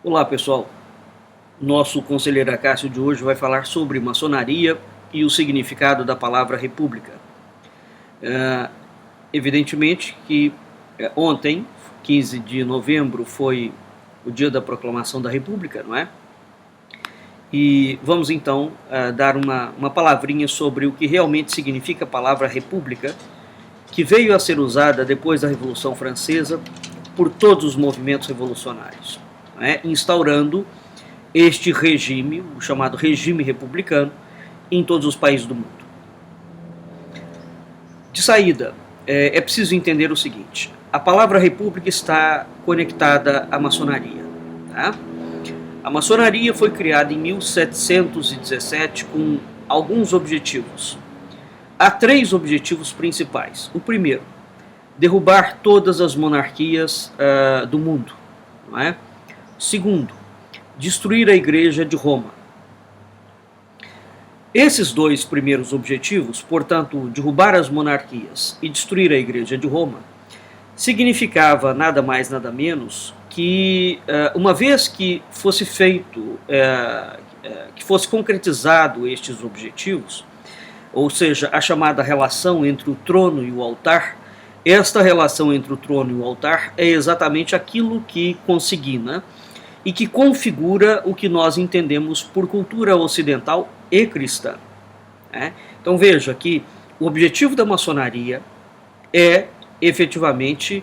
Olá pessoal, nosso conselheiro Acácio de hoje vai falar sobre maçonaria e o significado da palavra república. Evidentemente que ontem, 15 de novembro, foi o dia da proclamação da República, não é? E vamos então dar uma palavrinha sobre o que realmente significa a palavra república, que veio a ser usada depois da Revolução Francesa por todos os movimentos revolucionários, instaurando este regime, o chamado regime republicano, em todos os países do mundo. De saída, é preciso entender o seguinte: a palavra república está conectada à maçonaria. Tá? A maçonaria foi criada em 1717 com alguns objetivos. Há três objetivos principais. O primeiro, derrubar todas as monarquias do mundo. Não é? Segundo, destruir a Igreja de Roma. Esses dois primeiros objetivos, portanto, derrubar as monarquias e destruir a Igreja de Roma, significava nada mais, nada menos que, uma vez que fosse feito, que fosse concretizado estes objetivos, ou seja, a chamada relação entre o trono e o altar, esta relação entre o trono e o altar é exatamente aquilo que consigna e que configura o que nós entendemos por cultura ocidental e cristã. Então veja que o objetivo da maçonaria é efetivamente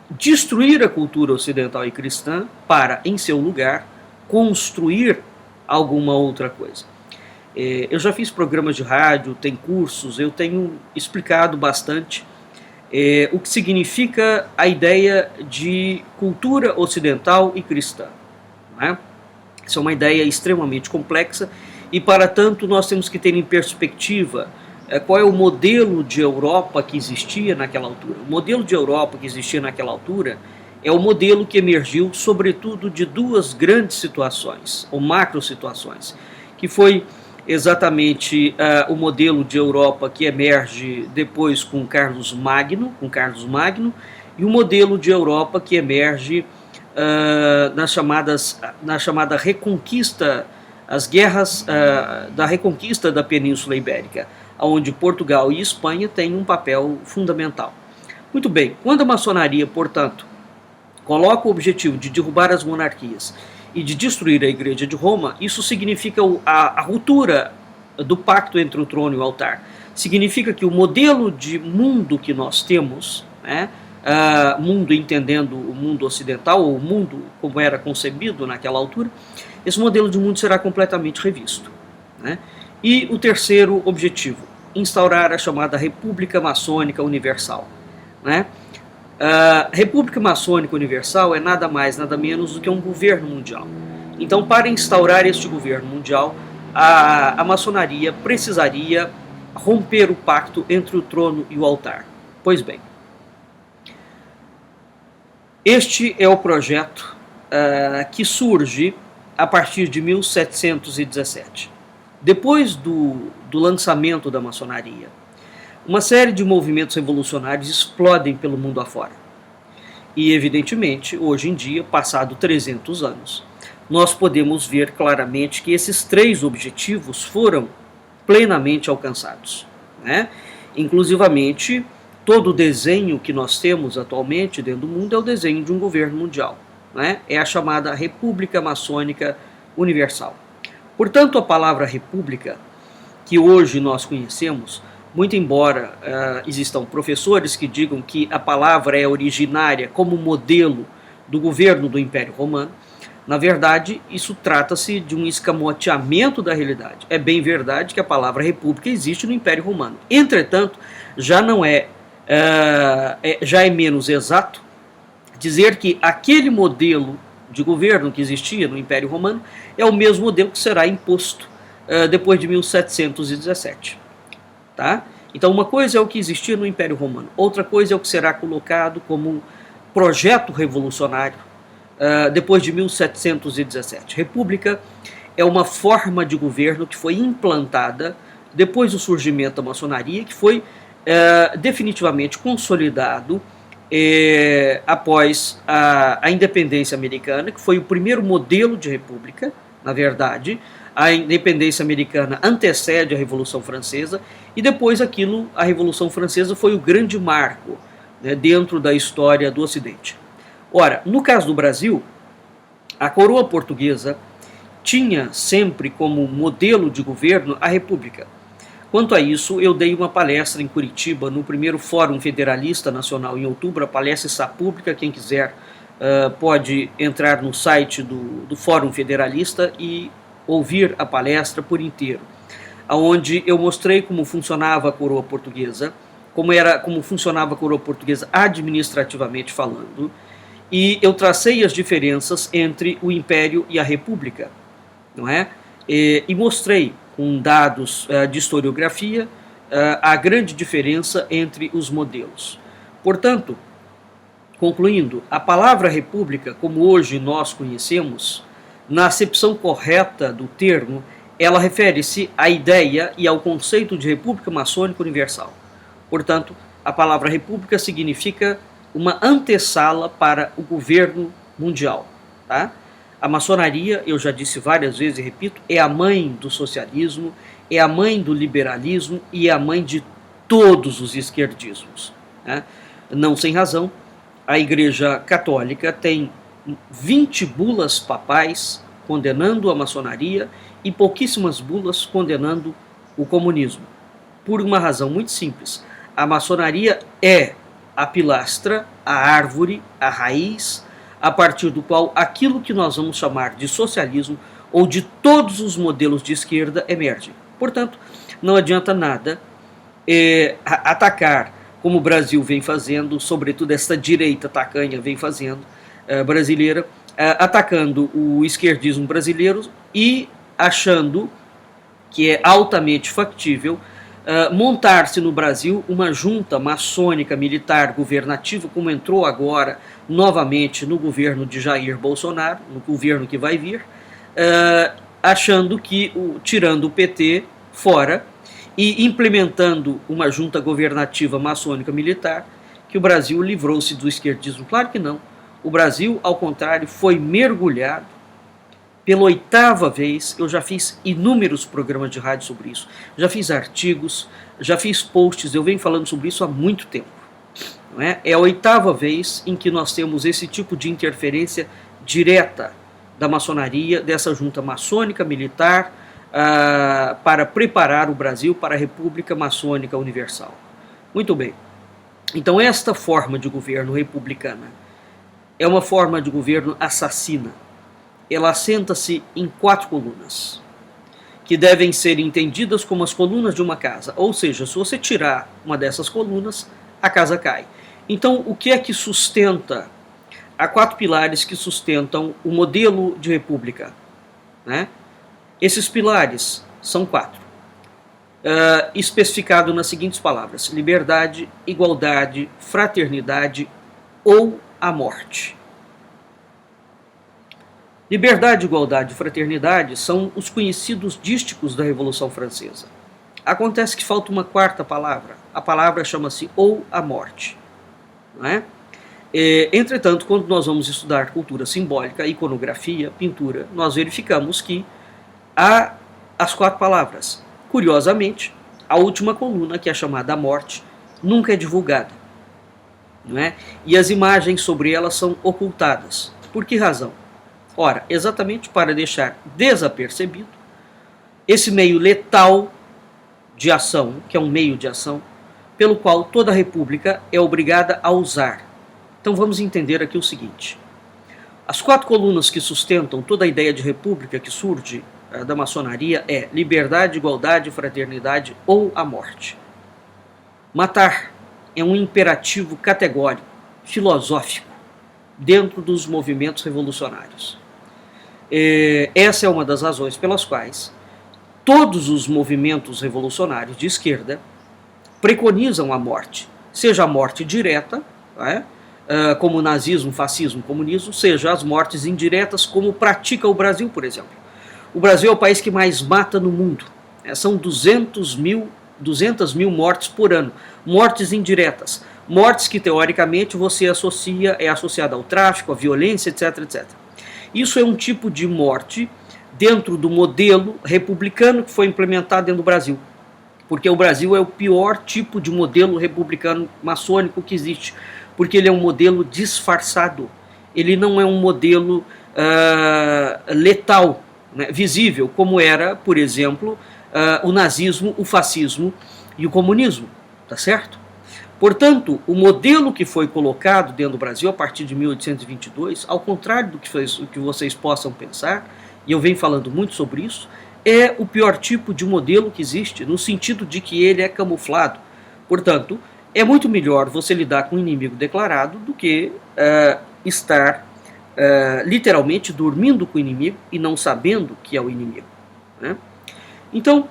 destruir a cultura ocidental e cristã para, em seu lugar, construir alguma outra coisa. Eu já fiz programas de rádio, tem cursos, eu tenho explicado bastante o que significa a ideia de cultura ocidental e cristã. Isso é uma ideia extremamente complexa e, para tanto, nós temos que ter em perspectiva qual é o modelo de Europa que existia naquela altura. O modelo de Europa que existia naquela altura é o modelo que emergiu, sobretudo, de duas grandes situações, ou macro situações, que foi exatamente o modelo de Europa que emerge depois com Carlos Magno, e o modelo de Europa que emerge na chamada reconquista, as guerras da reconquista da Península Ibérica, onde Portugal e Espanha têm um papel fundamental. Muito bem, quando a maçonaria, portanto, coloca o objetivo de derrubar as monarquias e de destruir a Igreja de Roma, isso significa a ruptura do pacto entre o trono e o altar. Significa que o modelo de mundo que nós temos, mundo entendendo o mundo ocidental, ou o mundo como era concebido naquela altura, esse modelo de mundo será completamente revisto. E o terceiro objetivo, instaurar a chamada República Maçônica Universal. A República Maçônica Universal é nada mais, nada menos do que um governo mundial. Então, para instaurar este governo mundial, a maçonaria precisaria romper o pacto entre o trono e o altar. Pois bem, este é o projeto que surge a partir de 1717. Depois do lançamento da maçonaria, uma série de movimentos revolucionários explodem pelo mundo afora. E, evidentemente, hoje em dia, passado 300 anos, nós podemos ver claramente que esses três objetivos foram plenamente alcançados. Inclusivamente, todo o desenho que nós temos atualmente dentro do mundo é o desenho de um governo mundial. É a chamada República Maçônica Universal. Portanto, a palavra república, que hoje nós conhecemos, muito embora existam professores que digam que a palavra é originária como modelo do governo do Império Romano, na verdade, isso trata-se de um escamoteamento da realidade. É bem verdade que a palavra república existe no Império Romano. Entretanto, já é menos exato dizer que aquele modelo de governo que existia no Império Romano é o mesmo modelo que será imposto depois de 1717. Tá? Então, uma coisa é o que existia no Império Romano, outra coisa é o que será colocado como projeto revolucionário depois de 1717. República é uma forma de governo que foi implantada depois do surgimento da maçonaria, que foi definitivamente consolidado após a independência americana, que foi o primeiro modelo de república. Na verdade, a independência americana antecede a Revolução Francesa, e depois a Revolução Francesa foi o grande marco, né, dentro da história do Ocidente. Ora, no caso do Brasil, a coroa portuguesa tinha sempre como modelo de governo a República. Quanto a isso, eu dei uma palestra em Curitiba, no primeiro Fórum Federalista Nacional, em outubro. A palestra está pública, quem quiser pode entrar no site do Fórum Federalista e ouvir a palestra por inteiro, onde eu mostrei como funcionava a coroa portuguesa, como funcionava a coroa portuguesa administrativamente falando, e eu tracei as diferenças entre o Império e a República, não é? E mostrei com dados de historiografia a grande diferença entre os modelos. Portanto, concluindo, a palavra república, como hoje nós conhecemos, na acepção correta do termo, ela refere-se à ideia e ao conceito de república maçônica universal. Portanto, a palavra república significa uma antessala para o governo mundial, tá? A maçonaria, eu já disse várias vezes e repito, é a mãe do socialismo, é a mãe do liberalismo e é a mãe de todos os esquerdismos, né? Não sem razão, a Igreja Católica tem 20 bulas papais condenando a maçonaria e pouquíssimas bulas condenando o comunismo. Por uma razão muito simples. A maçonaria é a pilastra, a árvore, a raiz, a partir do qual aquilo que nós vamos chamar de socialismo ou de todos os modelos de esquerda emergem. Portanto, não adianta nada atacar, como o Brasil vem fazendo, sobretudo essa direita tacanha vem fazendo, brasileira, atacando o esquerdismo brasileiro e achando que é altamente factível montar-se no Brasil uma junta maçônica militar governativa, como entrou agora novamente no governo de Jair Bolsonaro, no governo que vai vir, achando que, tirando o PT fora e implementando uma junta governativa maçônica militar, que o Brasil livrou-se do esquerdismo. Claro que não. O Brasil, ao contrário, foi mergulhado pela 8ª vez. Eu já fiz inúmeros programas de rádio sobre isso, já fiz artigos, já fiz posts, eu venho falando sobre isso há muito tempo. Não é? É a 8ª vez em que nós temos esse tipo de interferência direta da maçonaria, dessa junta maçônica militar, para preparar o Brasil para a República Maçônica Universal. Muito bem. Então esta forma de governo republicana é uma forma de governo assassina. Ela assenta-se em 4 colunas, que devem ser entendidas como as colunas de uma casa. Ou seja, se você tirar uma dessas colunas, a casa cai. Então, o que é que sustenta? Há 4 pilares que sustentam o modelo de república, né? Esses pilares são 4. Especificado nas seguintes palavras: liberdade, igualdade, fraternidade ou a morte. Liberdade, igualdade e fraternidade são os conhecidos dísticos da Revolução Francesa. Acontece que falta uma 4ª palavra. A palavra chama-se ou a morte. Não é? Entretanto, quando nós vamos estudar cultura simbólica, iconografia, pintura, nós verificamos que há as 4 palavras. Curiosamente, a última coluna, que é chamada a morte, nunca é divulgada, não é? E as imagens sobre ela são ocultadas. Por que razão? Ora, exatamente para deixar desapercebido esse meio letal de ação, que é um meio de ação, pelo qual toda a república é obrigada a usar. Então vamos entender aqui o seguinte: as 4 colunas que sustentam toda a ideia de república que surge da maçonaria é liberdade, igualdade, fraternidade ou a morte. Matar é um imperativo categórico, filosófico, dentro dos movimentos revolucionários. Essa é uma das razões pelas quais todos os movimentos revolucionários de esquerda preconizam a morte, seja a morte direta, né, como o nazismo, fascismo, comunismo, seja as mortes indiretas, como pratica o Brasil, por exemplo. O Brasil é o país que mais mata no mundo. São 200 mil mortes por ano, mortes indiretas. Mortes que, teoricamente, você é associada ao tráfico, à violência, etc, etc. Isso é um tipo de morte dentro do modelo republicano que foi implementado dentro do Brasil. Porque o Brasil é o pior tipo de modelo republicano maçônico que existe. Porque ele é um modelo disfarçado. Ele não é um modelo letal, né, visível, como era, por exemplo, o nazismo, o fascismo e o comunismo. Tá certo? Portanto, o modelo que foi colocado dentro do Brasil a partir de 1822, ao contrário do que vocês possam pensar, e eu venho falando muito sobre isso, é o pior tipo de modelo que existe, no sentido de que ele é camuflado. Portanto, é muito melhor você lidar com um inimigo declarado do que estar literalmente dormindo com o inimigo e não sabendo que é o inimigo, né? Então,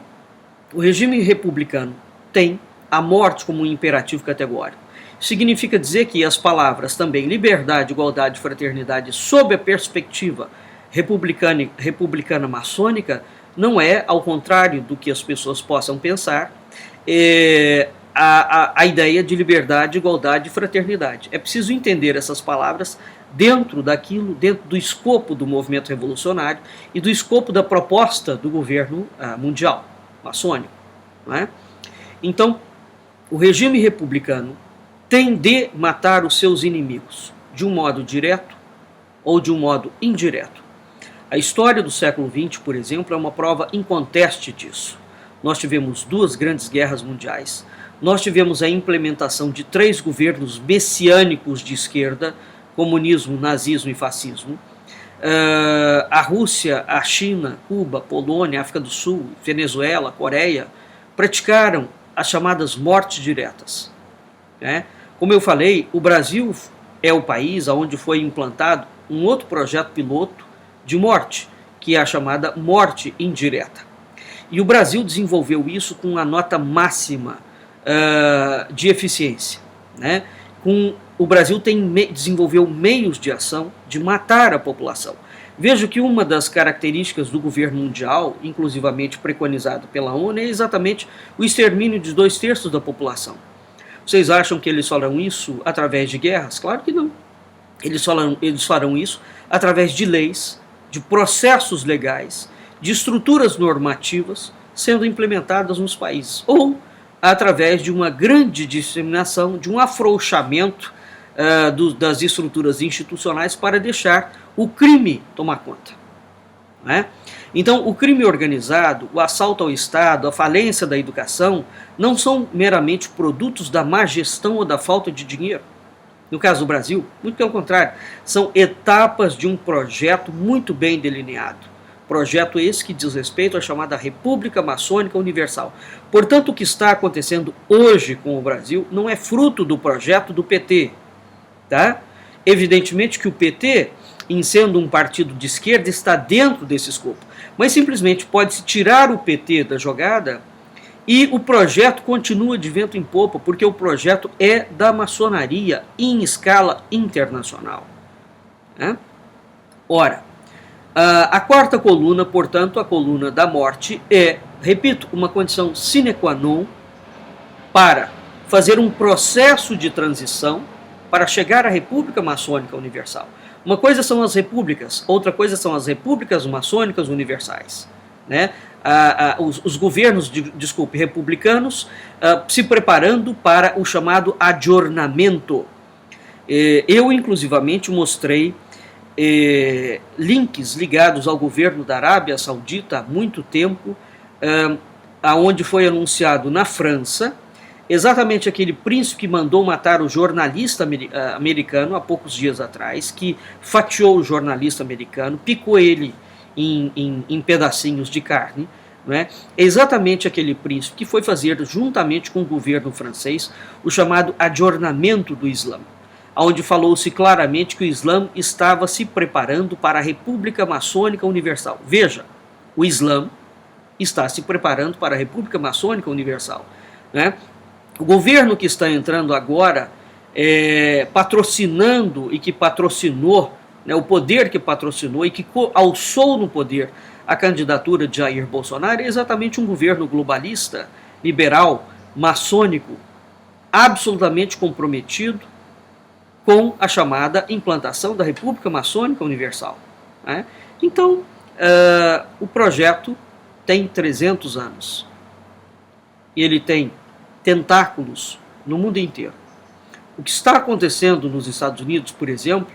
o regime republicano tem a morte como um imperativo categórico. Significa dizer que as palavras também liberdade, igualdade e fraternidade, sob a perspectiva republicana maçônica, não é, ao contrário do que as pessoas possam pensar, a ideia de liberdade, igualdade e fraternidade. É preciso entender essas palavras dentro do escopo do movimento revolucionário e do escopo da proposta do governo mundial, maçônico, não é? Então, o regime republicano tem de matar os seus inimigos de um modo direto ou de um modo indireto. A história do século XX, por exemplo, é uma prova inconteste disso. Nós tivemos 2 grandes guerras mundiais, nós tivemos a implementação de 3 governos messiânicos de esquerda, comunismo, nazismo e fascismo. A Rússia, a China, Cuba, Polônia, África do Sul, Venezuela, Coreia, praticaram as chamadas mortes diretas, né? Como eu falei, o Brasil é o país onde foi implantado um outro projeto piloto de morte, que é a chamada morte indireta. E o Brasil desenvolveu isso com a nota máxima de eficiência, né? O Brasil desenvolveu meios de ação de matar a população. Vejo que uma das características do governo mundial, inclusivamente preconizado pela ONU, é exatamente o extermínio de 2/3 da população. Vocês acham que eles farão isso através de guerras? Claro que não. Eles farão isso através de leis, de processos legais, de estruturas normativas sendo implementadas nos países, ou através de uma grande disseminação, de um afrouxamento das estruturas institucionais para deixar o crime tomar conta, né? Então, o crime organizado, o assalto ao Estado, a falência da educação, não são meramente produtos da má gestão ou da falta de dinheiro. No caso do Brasil, muito pelo contrário, são etapas de um projeto muito bem delineado. Projeto esse que diz respeito à chamada República Maçônica Universal. Portanto, o que está acontecendo hoje com o Brasil não é fruto do projeto do PT, tá? Evidentemente que o PT, em sendo um partido de esquerda, está dentro desse escopo, mas simplesmente pode-se tirar o PT da jogada e o projeto continua de vento em popa, porque o projeto é da maçonaria em escala internacional, né? Ora, a 4ª coluna, portanto, a coluna da morte, é, repito, uma condição sine qua non para fazer um processo de transição para chegar à República Maçônica Universal. Uma coisa são as repúblicas, outra coisa são as repúblicas maçônicas universais, né? Os governos, republicanos se preparando para o chamado adjornamento. Eu, inclusivamente, mostrei links ligados ao governo da Arábia Saudita há muito tempo, aonde foi anunciado na França exatamente aquele príncipe que mandou matar o jornalista americano há poucos dias atrás, que fatiou o jornalista americano, picou ele em pedacinhos de carne, né? É exatamente aquele príncipe que foi fazer, juntamente com o governo francês, o chamado adjornamento do Islã, onde falou-se claramente que o Islã estava se preparando para a República Maçônica Universal. Veja, o Islã está se preparando para a República Maçônica Universal, né? O governo que está entrando agora, patrocinando e que patrocinou, né, o poder que patrocinou e que alçou no poder a candidatura de Jair Bolsonaro, é exatamente um governo globalista, liberal, maçônico, absolutamente comprometido com a chamada implantação da República Maçônica Universal, né? Então, o projeto tem 300 anos. Ele tem tentáculos no mundo inteiro. O que está acontecendo nos Estados Unidos, por exemplo,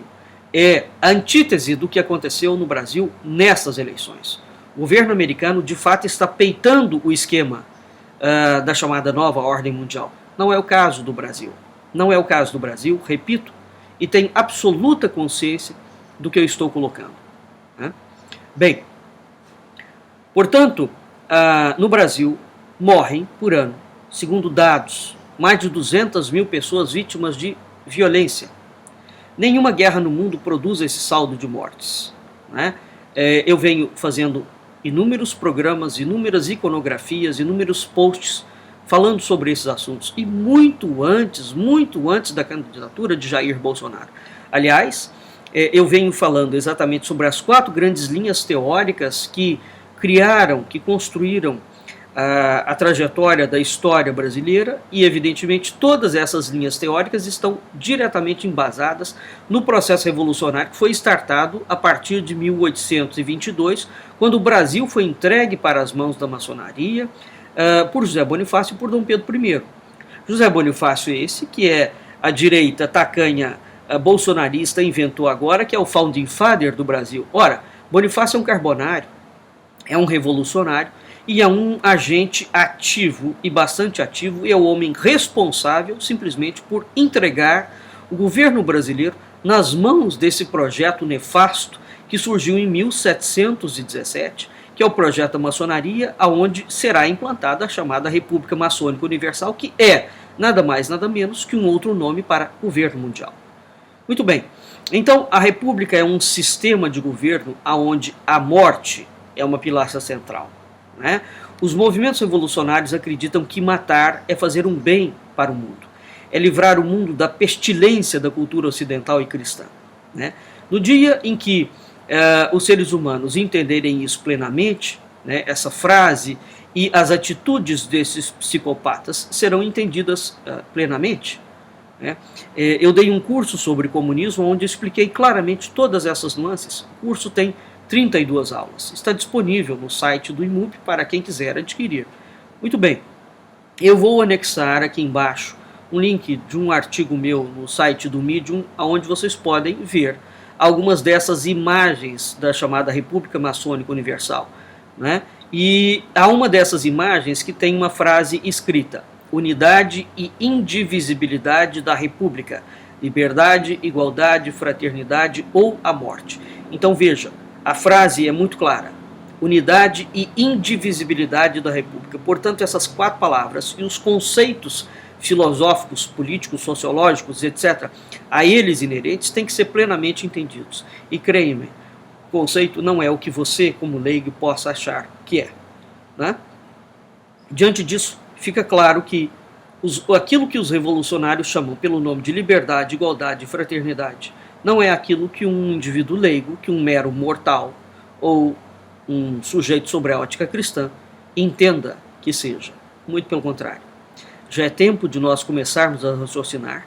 é a antítese do que aconteceu no Brasil nessas eleições. O governo americano, de fato, está peitando o esquema da chamada nova ordem mundial. Não é o caso do Brasil. Não é o caso do Brasil, repito, e tem absoluta consciência do que eu estou colocando, né? Bem, portanto, no Brasil morrem por ano, segundo dados, mais de 200 mil pessoas vítimas de violência. Nenhuma guerra no mundo produz esse saldo de mortes, né? Eu venho fazendo inúmeros programas, inúmeras iconografias, inúmeros posts falando sobre esses assuntos, e muito antes da candidatura de Jair Bolsonaro. Aliás, eu venho falando exatamente sobre as 4 grandes linhas teóricas que criaram, que construíram a trajetória da história brasileira, e evidentemente todas essas linhas teóricas estão diretamente embasadas no processo revolucionário que foi startado a partir de 1822, quando o Brasil foi entregue para as mãos da maçonaria, por José Bonifácio e por Dom Pedro I. José Bonifácio esse, que é a direita tacanha bolsonarista inventou agora, que é o founding father do Brasil. Ora, Bonifácio é um carbonário, é um revolucionário e é um agente ativo e bastante ativo, e é o homem responsável simplesmente por entregar o governo brasileiro nas mãos desse projeto nefasto que surgiu em 1717, que é o projeto da maçonaria, aonde será implantada a chamada República Maçônica Universal, que é nada mais, nada menos que um outro nome para governo mundial. Muito bem, então a República é um sistema de governo onde a morte é uma pilastra central, né? Os movimentos revolucionários acreditam que matar é fazer um bem para o mundo, é livrar o mundo da pestilência da cultura ocidental e cristã, né? No dia em que os seres humanos entenderem isso plenamente, né, essa frase e as atitudes desses psicopatas serão entendidas plenamente, né? Eu dei um curso sobre comunismo onde expliquei claramente todas essas nuances. O curso tem 32 aulas. Está disponível no site do IMUP para quem quiser adquirir. Muito bem, eu vou anexar aqui embaixo um link de um artigo meu no site do Medium, onde vocês podem ver algumas dessas imagens da chamada República Maçônica Universal, né? E há uma dessas imagens que tem uma frase escrita: unidade e indivisibilidade da República, liberdade, igualdade, fraternidade ou a morte. Então veja, a frase é muito clara: unidade e indivisibilidade da República. Portanto, essas 4 palavras e os conceitos filosóficos, políticos, sociológicos, etc., a eles inerentes, têm que ser plenamente entendidos. E creia-me, o conceito não é o que você, como leigo, possa achar que é, né? Diante disso, fica claro que aquilo que os revolucionários chamam pelo nome de liberdade, igualdade e fraternidade não é aquilo que um indivíduo leigo, que um mero mortal ou um sujeito sobre a ótica cristã entenda que seja. Muito pelo contrário. Já é tempo de nós começarmos a raciocinar,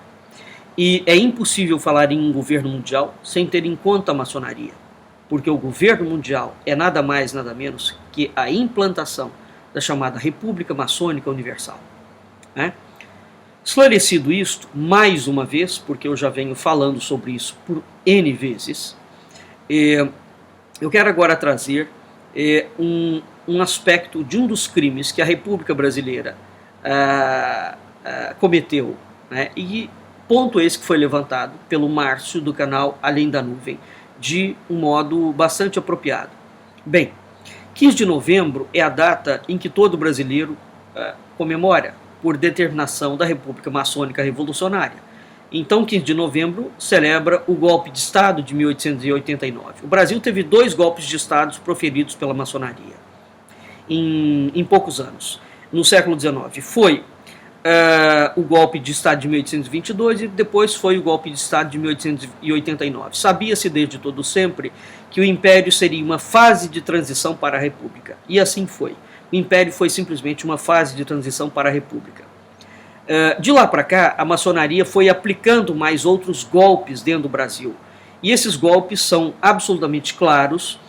e é impossível falar em um governo mundial sem ter em conta a maçonaria, porque o governo mundial é nada mais, nada menos que a implantação da chamada República Maçônica Universal, né? Esclarecido isto, mais uma vez, porque eu já venho falando sobre isso por N vezes, eu quero agora trazer um aspecto de um dos crimes que a República Brasileira cometeu, né? E ponto esse que foi levantado pelo Márcio do canal Além da Nuvem de um modo bastante apropriado. Bem, 15 de novembro é a data em que todo brasileiro comemora, por determinação da República Maçônica Revolucionária. Então, 15 de novembro celebra o golpe de Estado de 1889. O Brasil teve 2 golpes de Estado proferidos pela maçonaria em poucos anos. No século XIX foi o golpe de Estado de 1822 e depois foi o golpe de Estado de 1889. Sabia-se desde todo sempre que o Império seria uma fase de transição para a República, e assim foi. O Império foi simplesmente uma fase de transição para a República. De lá para cá, a maçonaria foi aplicando mais outros golpes dentro do Brasil. E esses golpes são absolutamente claros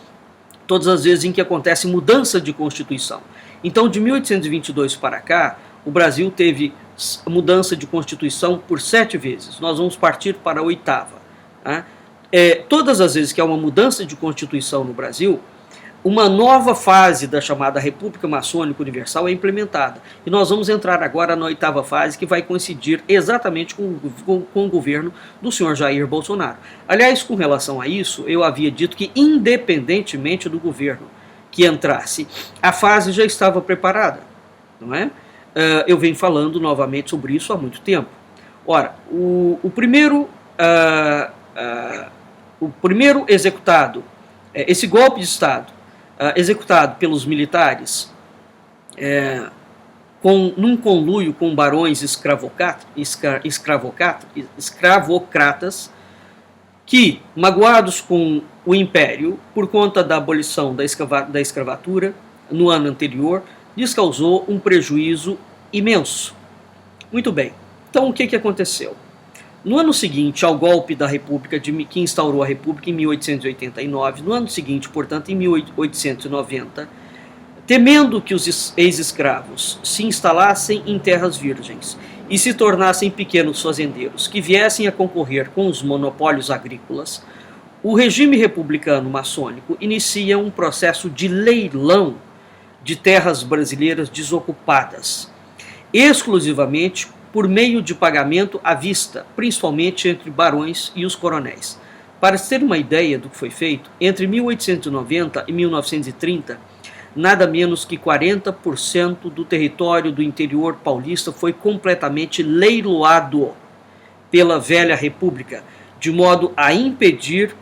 todas as vezes em que acontece mudança de Constituição. Então, de 1822 para cá, o Brasil teve mudança de Constituição por 7 vezes. Nós vamos partir para a 8ª. Tá? Todas as vezes que há uma mudança de Constituição no Brasil, uma nova fase da chamada República Maçônica Universal é implementada. E nós vamos entrar agora na 8ª fase, que vai coincidir exatamente com o governo do senhor Jair Bolsonaro. Aliás, com relação a isso, eu havia dito que, independentemente do governo que entrasse, a fase já estava preparada, não é? Eu venho falando novamente sobre isso há muito tempo. Ora, o primeiro executado, esse golpe de Estado, executado pelos militares num conluio com barões escravocratas que, magoados com o Império por conta da abolição da escravatura no ano anterior, lhes causou um prejuízo imenso. Muito bem, então o que aconteceu? No ano seguinte ao golpe da República, que instaurou a República em 1889, no ano seguinte, portanto, em 1890, temendo que os ex-escravos se instalassem em terras virgens e se tornassem pequenos fazendeiros que viessem a concorrer com os monopólios agrícolas, o regime republicano maçônico inicia um processo de leilão de terras brasileiras desocupadas, exclusivamente por meio de pagamento à vista, principalmente entre barões e os coronéis. Para se ter uma ideia do que foi feito, entre 1890 e 1930, nada menos que 40% do território do interior paulista foi completamente leiloado pela velha República, de modo a impedir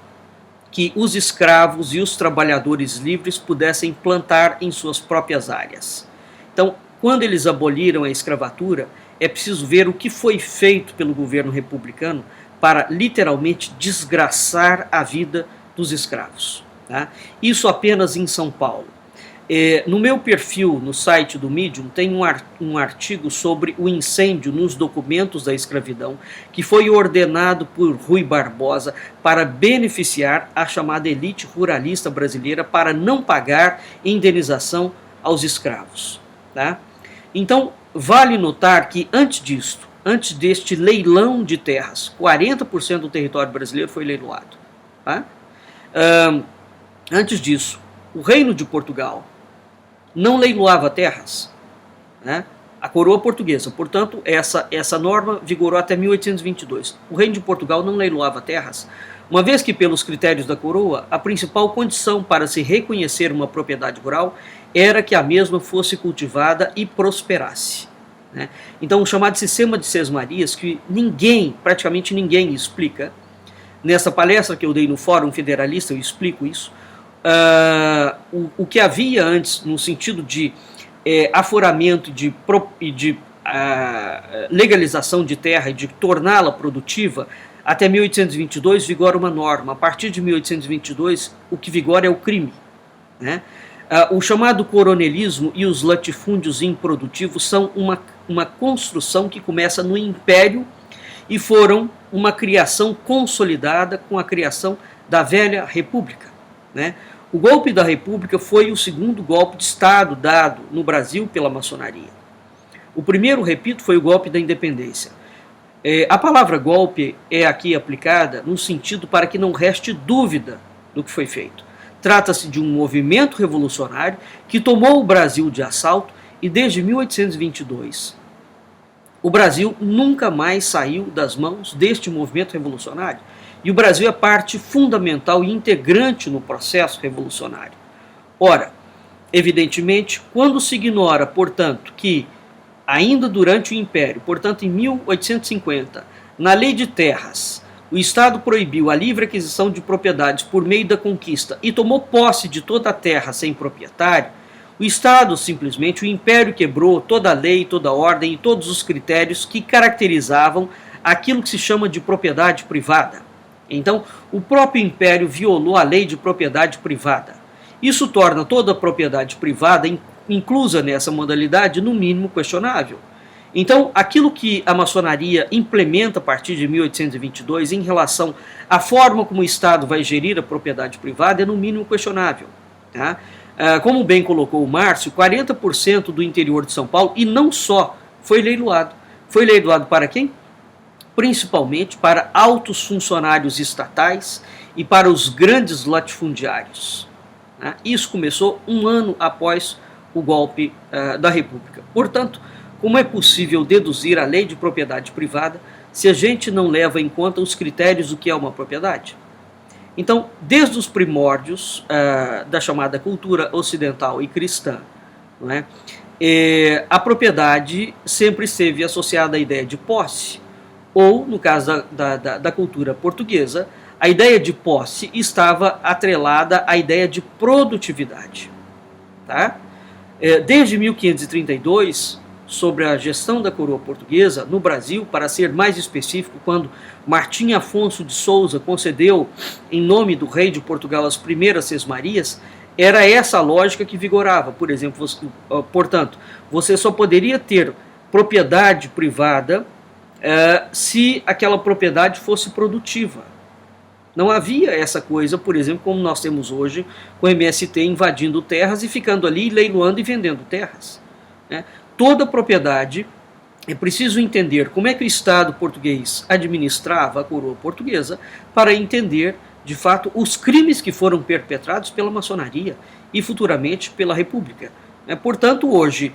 que os escravos e os trabalhadores livres pudessem plantar em suas próprias áreas. Então, quando eles aboliram a escravatura, é preciso ver o que foi feito pelo governo republicano para literalmente desgraçar a vida dos escravos. Tá? Isso apenas em São Paulo. No meu perfil no site do Medium tem um artigo sobre o incêndio nos documentos da escravidão que foi ordenado por Rui Barbosa para beneficiar a chamada elite ruralista brasileira para não pagar indenização aos escravos. Tá? Então, vale notar que antes deste leilão de terras, 40% do território brasileiro foi leiloado. Tá? Antes disso, o Reino de Portugal não leiloava terras, né? A coroa portuguesa, portanto, essa norma vigorou até 1822. O Reino de Portugal não leiloava terras, uma vez que, pelos critérios da coroa, a principal condição para se reconhecer uma propriedade rural era que a mesma fosse cultivada e prosperasse. Né? Então, o chamado sistema de sesmarias, que praticamente ninguém explica, nessa palestra que eu dei no Fórum Federalista, eu explico isso, o que havia antes, no sentido de aforamento e de legalização de terra e de torná-la produtiva, até 1822 vigora uma norma. A partir de 1822, o que vigora é o crime. Né? O chamado coronelismo e os latifúndios improdutivos são uma construção que começa no Império e foram uma criação consolidada com a criação da velha República. Né? O golpe da República foi o segundo golpe de Estado dado no Brasil pela maçonaria. O primeiro, repito, foi o golpe da independência. A palavra golpe é aqui aplicada no sentido para que não reste dúvida do que foi feito. Trata-se de um movimento revolucionário que tomou o Brasil de assalto e desde 1822 o Brasil nunca mais saiu das mãos deste movimento revolucionário. E o Brasil é parte fundamental e integrante no processo revolucionário. Ora, evidentemente, quando se ignora, portanto, que ainda durante o Império, portanto em 1850, na Lei de Terras, o Estado proibiu a livre aquisição de propriedades por meio da conquista e tomou posse de toda a terra sem proprietário, o Estado simplesmente, o Império quebrou toda a lei, toda a ordem e todos os critérios que caracterizavam aquilo que se chama de propriedade privada. Então, o próprio Império violou a lei de propriedade privada. Isso torna toda a propriedade privada, inclusa nessa modalidade, no mínimo questionável. Então, aquilo que a maçonaria implementa a partir de 1822 em relação à forma como o Estado vai gerir a propriedade privada é no mínimo questionável. Tá? Como bem colocou o Márcio, 40% do interior de São Paulo, e não só, foi leiloado. Foi leiloado para quem? Principalmente para altos funcionários estatais e para os grandes latifundiários. Tá? Isso começou um ano após o golpe da República. Portanto, como é possível deduzir a lei de propriedade privada se a gente não leva em conta os critérios do que é uma propriedade? Então, desde os primórdios da chamada cultura ocidental e cristã, não é? A propriedade sempre esteve associada à ideia de posse, ou, no caso da cultura portuguesa, a ideia de posse estava atrelada à ideia de produtividade. Tá? Desde 1532, sobre a gestão da coroa portuguesa no Brasil, para ser mais específico, quando Martim Afonso de Souza concedeu, em nome do rei de Portugal, as primeiras sesmarias, era essa a lógica que vigorava. Por exemplo, portanto, você só poderia ter propriedade privada se aquela propriedade fosse produtiva. Não havia essa coisa, por exemplo, como nós temos hoje, com o MST invadindo terras e ficando ali leiloando e vendendo terras. Né? Toda propriedade, é preciso entender como é que o Estado português administrava a coroa portuguesa para entender, de fato, os crimes que foram perpetrados pela maçonaria e futuramente pela República. Portanto, hoje,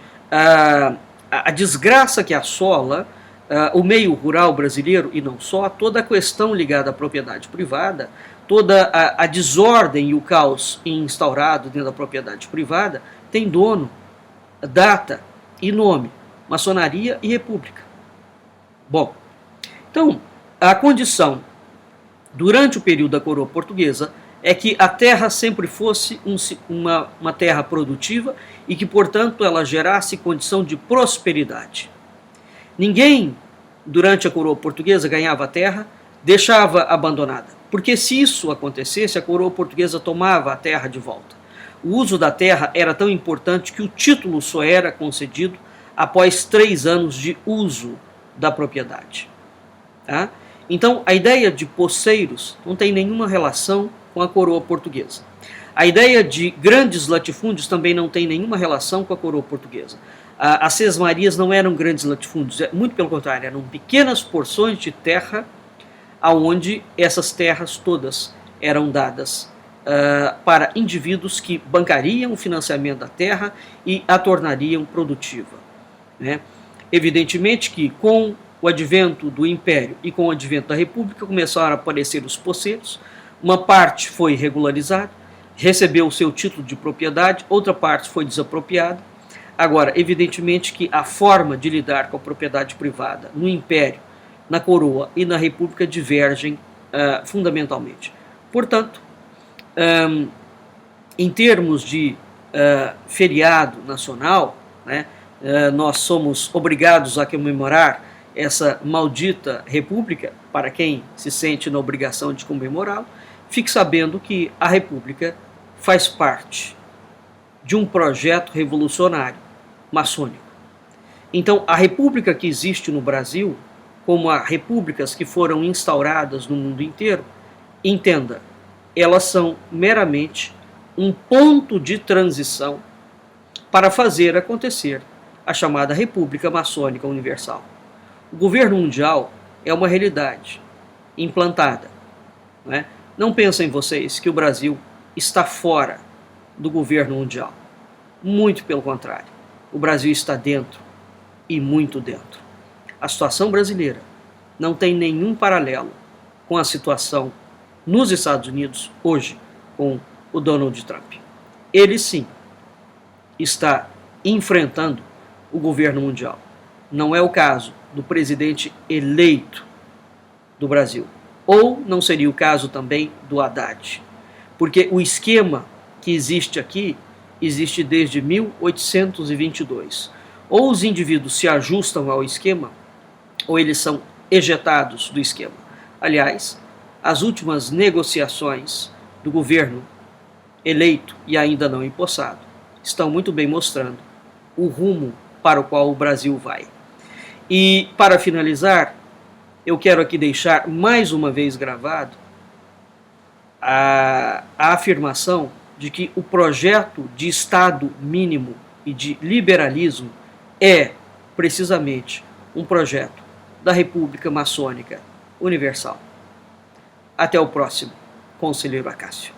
a desgraça que assola o meio rural brasileiro, e não só, toda a questão ligada à propriedade privada, toda a desordem e o caos instaurado dentro da propriedade privada, tem dono, data e nome: maçonaria e república. Bom, então, a condição durante o período da coroa portuguesa é que a terra sempre fosse uma terra produtiva e que, portanto, ela gerasse condição de prosperidade. Ninguém, durante a coroa portuguesa, ganhava a terra, deixava abandonada, porque se isso acontecesse, a coroa portuguesa tomava a terra de volta. O uso da terra era tão importante que o título só era concedido após 3 anos de uso da propriedade. Tá? Então, a ideia de posseiros não tem nenhuma relação com a coroa portuguesa. A ideia de grandes latifúndios também não tem nenhuma relação com a coroa portuguesa. As sesmarias não eram grandes latifúndios, muito pelo contrário, eram pequenas porções de terra, aonde essas terras todas eram dadas para indivíduos que bancariam o financiamento da terra e a tornariam produtiva. Né? Evidentemente que com o advento do Império e com o advento da República começaram a aparecer os posseiros, uma parte foi regularizada, recebeu o seu título de propriedade, outra parte foi desapropriada. Agora, evidentemente que a forma de lidar com a propriedade privada no Império, na Coroa e na República divergem fundamentalmente. Portanto, em termos de feriado nacional, né, nós somos obrigados a comemorar essa maldita República, para quem se sente na obrigação de comemorá-lo. Fique sabendo que a República faz parte de um projeto revolucionário maçônico. Então, a república que existe no Brasil, como as repúblicas que foram instauradas no mundo inteiro, entenda, elas são meramente um ponto de transição para fazer acontecer a chamada República Maçônica Universal. O governo mundial é uma realidade implantada. Né? Não pensem vocês que o Brasil está fora do governo mundial. Muito pelo contrário. O Brasil está dentro, e muito dentro. A situação brasileira não tem nenhum paralelo com a situação nos Estados Unidos hoje com o Donald Trump. Ele sim está enfrentando o governo mundial. Não é o caso do presidente eleito do Brasil. Ou não seria o caso também do Haddad. Porque o esquema que existe aqui existe desde 1822. Ou os indivíduos se ajustam ao esquema, ou eles são ejetados do esquema. Aliás, as últimas negociações do governo eleito e ainda não empossado estão muito bem mostrando o rumo para o qual o Brasil vai. E, para finalizar, eu quero aqui deixar mais uma vez gravado a afirmação de que o projeto de Estado mínimo e de liberalismo é, precisamente, um projeto da República Maçônica Universal. Até o próximo, Conselheiro Acácio.